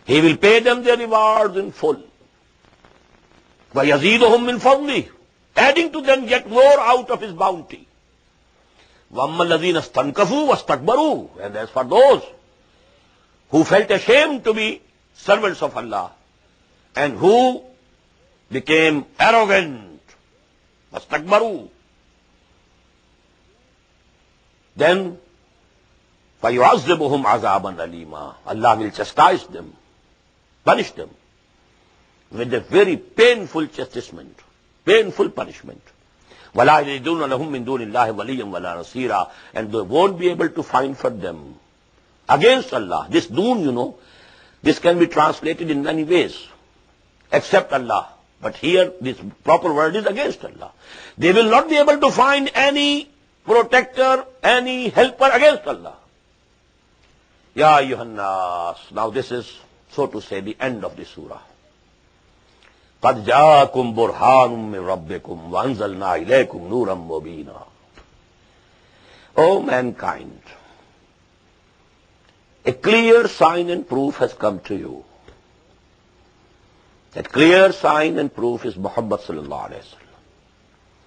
He will pay them their rewards in full. وَيَزِيدُهُم مِّن فَضْلِهِ, adding to them yet more out of his bounty. وَأَمَّا الَّذِينَ اسْتَنكَفُوا وَاسْتَكْبَرُوا, and as for those who felt ashamed to be servants of Allah and who became arrogant, وَاسْتَكْبَرُوا, then فَيُعَذِّبُهُمْ عَذَابًا أَلِيمًا, Allah will chastise them, punish them with a very painful chastisement, painful punishment. وَلَا يَجِدُونَ لَهُم مِّن دُونِ اللَّهِ وَلِيًّا وَلَا نَصِيرًا, and they won't be able to find for them against Allah. This doon, this can be translated in many ways, except Allah. But here, this proper word is against Allah. They will not be able to find any protector, any helper against Allah. Ya ayyuhan nas. Now this is, so to say, the end of the surah. قَدْ جَاءَكُمْ بُرْهَانٌ مِّن رَبِّكُمْ وَأَنزَلْنَا إِلَيْكُمْ نُورًا مُبِينًا. O mankind, a clear sign and proof has come to you. That clear sign and proof is Muhammad sallallahu alayhi wa sallam,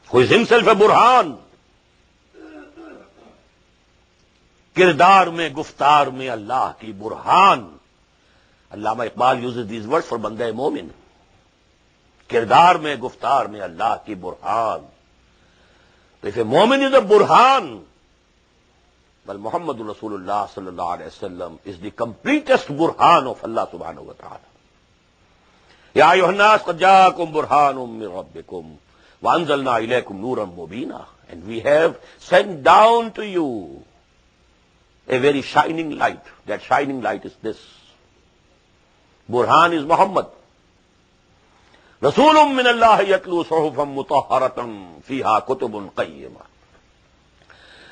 who is himself a burhan. किरदार में गुफ्तार में अल्लाह की बुरहान. अल्लामा Iqbal uses these words for बंदे मोमिन. किरदार में गुफ्तार में अल्लाह की Burhan. So if a momin is a burhan, well, Muhammad Rasulullah sallallahu alayhi wa sallam is the completest burhan of Allah subhanahu wa ta'ala. Ya ayyuhan nas qad ja'akum burhanun min rabbikum wa anzalna ilaykum nuran mubina. And we have sent down to you a very shining light. That shining light is this. Burhan is Muhammad. Rasulun min Allah yatlu suhufan mutahharatan fiha kutubun qayyimah.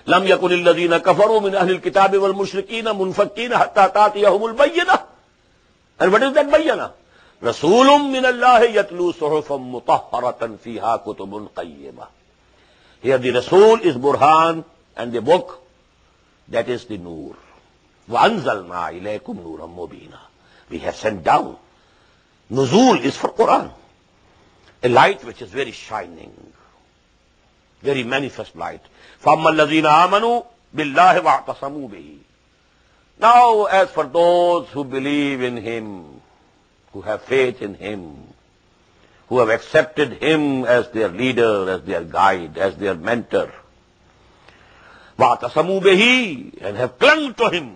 Lam yakun alladhina kafaru min ahli alkitabi wal mushrikina munfakkina hatta ta'tiyahumul bayyinah. And what is that bayyinah? Rasulun min Allah yatlu suhufan mutahharatan fiha kutubun qayyimah. Here the Rasul is Burhan and the book, that is the Noor. وَأَنزَلْنَا إِلَيْكُمْ نُورًا مُبِينًا. We have sent down. Nuzul is for Quran. A light which is very shining. Very manifest light. فَأَمَّا الَّذِينَ آمَنُوا بِاللَّهِ وَاعْتَصَمُوا بِهِ. Now as for those who believe in Him, who have faith in Him, who have accepted Him as their leader, as their guide, as their mentor, وَاعْتَصَمُوا بِهِ, and have clung to Him,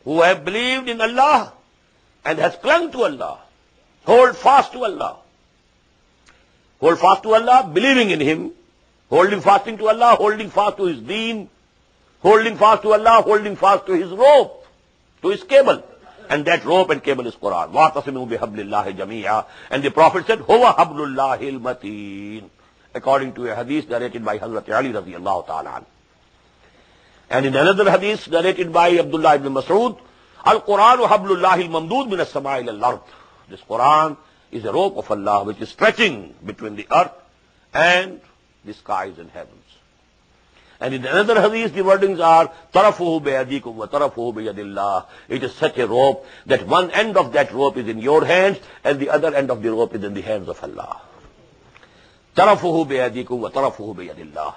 who have believed in Allah and has clung to Allah, hold fast to Allah. Hold fast to Allah, believing in Him, holding fasting to Allah, holding fast to His deen, holding fast to Allah, holding fast to His rope, to His cable. And that rope and cable is Quran. وَاعْتَصِمُوا بِحَبْلِ اللَّهِ جَمِيعًا. And the Prophet said, هُوَ حَبْلُ اللَّهِ الْمَتِينَ, according to a hadith narrated by Hazrat Ali radiyallahu ta'ala. And in another hadith narrated by Abdullah ibn Mas'ud, Al-Quranu hablullahi al-mamdud min as-sama'i ila-al-ard. This Quran is a rope of Allah which is stretching between the earth and the skies and heavens. And in another hadith the wordings are, tarafuhu biyadikum wa tarafuhu biyadillah. It is such a rope that one end of that rope is in your hands and the other end of the rope is in the hands of Allah. Tarafuhu biyadikum wa tarafuhu biyadillah.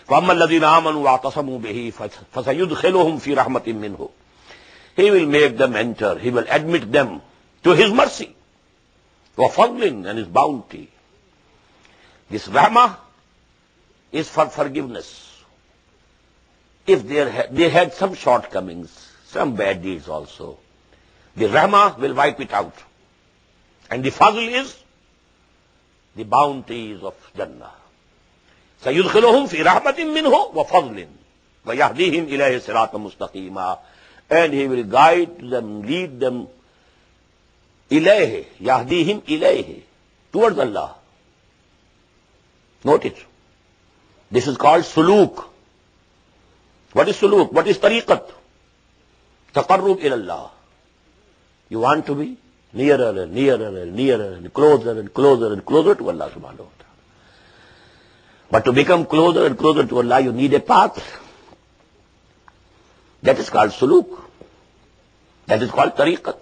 فَأَمَّا الَّذِينَ آمَنُوا وَاعْتَصَمُوا بِهِ فَسَيُدْخِلُهُمْ فِي رَحْمَةٍ مِّنْهُ. He will make them enter, He will admit them to His mercy, وَفَضْلٍ, and His bounty. This rahmah is for forgiveness. If they had some shortcomings, some bad deeds also, the rahmah will wipe it out. And the fadl is the bounties of Jannah. سَيُدْخِلُهُمْ فِي رَحْمَةٍ مِّنْهُ وَفَضْلٍ وَيَهْدِيهِمْ إِلَيْهِ صِرَاطًا مُسْتَقِيمًا. And He will guide them, lead them, إِلَيْهِ, يَهْدِيهِمْ إِلَيْهِ, towards Allah. Note it. This is called suluk. What is suluk? What is tariqat? Taqarrub ilallah. You want to be nearer and nearer and nearer and closer and closer and closer to Allah subhanahu wa ta'ala. But to become closer and closer to Allah, you need a path. That is called suluk. That is called tariqat.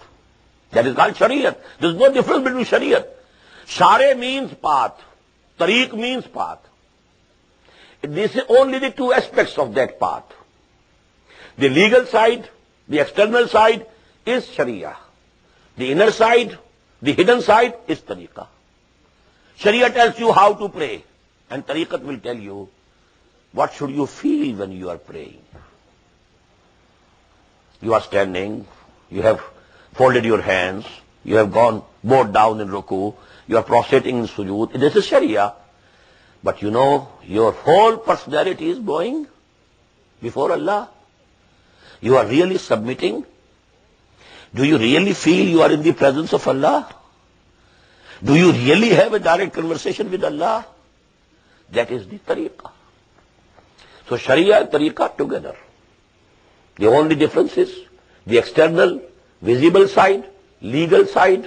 That is called Shariat. There is no difference between Shariat. Share means path. Tariq means path. This is only the two aspects of that path. The legal side, the external side is Sharia. The inner side, the hidden side is Tariqah. Sharia tells you how to pray, and Tariqat will tell you what should you feel when you are praying. You are standing, you have folded your hands, you have bowed down in ruku, you are prostrating in sujood. This is Sharia. But you know, your whole personality is bowing before Allah. You are really submitting. Do you really feel you are in the presence of Allah? Do you really have a direct conversation with Allah? That is the tariqah. So Sharia and tariqah together. The only difference is the external, visible side, legal side,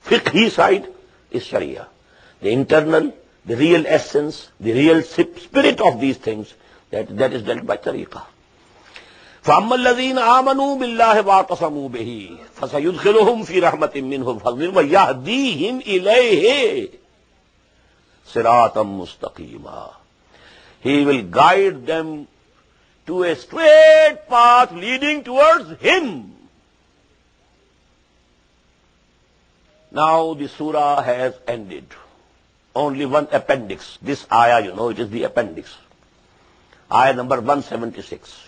fiqhi side is Sharia. The internal, the real essence, the real spirit of these things, that is dealt by tariqah. فَأَمَّا الَّذِينَ آمَنُوا بِاللَّهِ وَاعْتَصَمُوا بِهِ فَسَيُدْخِلُهُمْ فِي رَحْمَةٍ مِّنْهُ فَضْلٍ وَيَهْدِيهِمْ إِلَيْهِ صِرَاطًا مُسْتَقِيمًا. He will guide them to a straight path leading towards Him. Now the surah has ended. Only one appendix. This ayah, it is the appendix. Ayah number 176.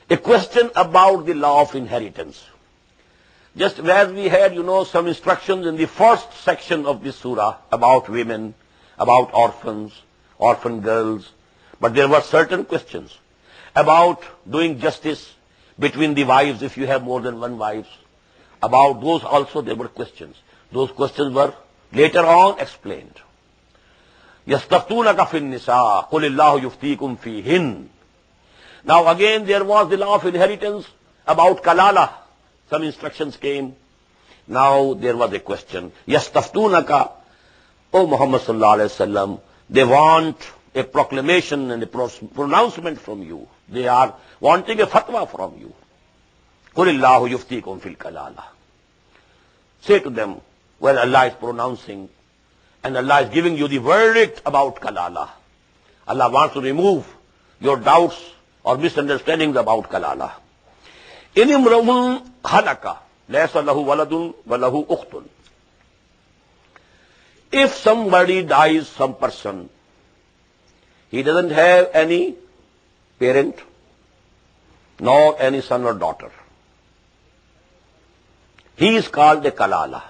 A question about the law of inheritance. Just as we had, some instructions in the first section of this surah about women, about orphans, orphan girls, but there were certain questions about doing justice between the wives if you have more than one wife. About those also there were questions. Those questions were later on explained. يَسْتَفْتُونَكَ فِي النِّسَاءِ قُلِ اللَّهُ يُفْتِيكُمْ فِيهِنَّ. Now again there was the law of inheritance about kalala. Some instructions came. Now there was a question. يَسْتَفْتُونَكَ, O Muhammad sallallahu alayhi wa sallam, they want a proclamation and a pronouncement from you. They are wanting a fatwa from you. قُلِ اللَّهُ يُفْتِيكُمْ فِي الْكَلَالَةِ. Say to them, when Allah is pronouncing and Allah is giving you the verdict about kalala, Allah wants to remove your doubts or misunderstandings about kalala. إِنِ امْرُؤٌ هَلَكَ لَيْسَ لَهُ وَلَدٌ وَلَهُ أُخْتٌ. If somebody dies, some person, he doesn't have any parent, nor any son or daughter, he is called a kalala.